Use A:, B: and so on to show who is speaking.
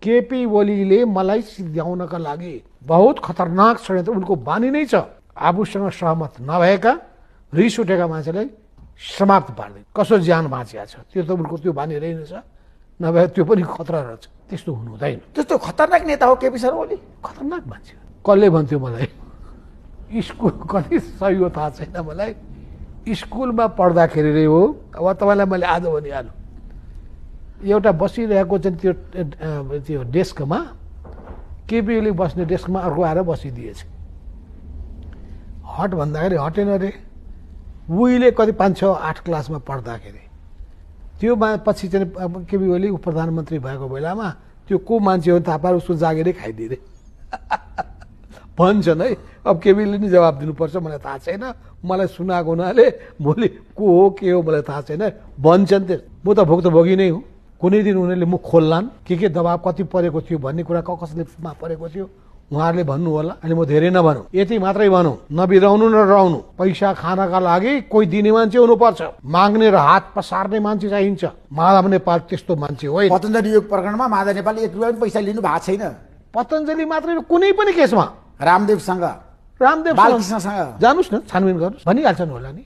A: केपी ओलीले मलाई सिद्ध्याउनका लागि बहुत खतरनाक षड्यन्त्र, उनको बानी नै छ आफूसँग सहमत नभएका रिस उठेका मान्छेलाई समाप्त पार्दै कसो ज्यान बाँचिया छ। त्यो त उनको त्यो बानी रहेनछ, नभए त्यो पनि खतरा रहेछ। त्यस्तो हुनु हुँदैन।
B: त्यस्तो खतरनाक नेता हो केपी शर्मा ओली?
A: खतरनाक मान्छे। कसले भन्थ्यो मलाई, स्कुल कति सही हो थाहा छैन मलाई, स्कुलमा पढ्दाखेरि रे हो। अब तपाईँलाई मैले आज भनिहाल्नु, एउटा बसिरहेको चाहिँ त्यो डेस्कमा केपी ओली बस्ने डेस्कमा अर्को आएर बसिदिएछ। हट भन्दाखेरि हटेन रे। उहिले कति 5-6-8 क्लासमा पढ्दाखेरि त्यो पछि चाहिँ केपी ओली प्रधानमन्त्री भएको बेलामा त्यो को मान्छे हो थाहा पाएर उसको जागिरै खाइदिए भन्छन् है। अब केपीले नि जवाब दिनुपर्छ, मलाई थाहा छैन, मलाई सुनाएको हुनाले भोलि को हो के हो मलाई थाहा छैन भन्छन्। त्यो म त भुक्तभोगी नै हुँ। कुनै दिन उनीहरूले मुख खोल्लान् के दबाब कति परेको थियो भन्ने कुरा कसले परेको थियो उहाँहरूले भन्नु होला। अनि म धेरै नभनौँ, यति मात्रै भनौँ, नबिराउनु न डराउनु। पैसा खानका लागि कोही दिने मान्छे हुनुपर्छ, माग्ने र हात पसार्ने मान्छे चाहिन्छ। माधव नेपाल त्यस्तो मान्छे होइन।
B: पतञ्जलि योग प्रकरणमा माधव नेपालले 1 रुपैयाँ पनि पैसा लिनु भएको छैन।
A: पतञ्जलि मात्रै कुनै पनि केसमा
B: रामदेवसँग,
A: रामदेव
B: बालकृष्णसँग
A: जानुस् न, छानबिन गर्नुहोस्, भनिहाल्छन् होला नि।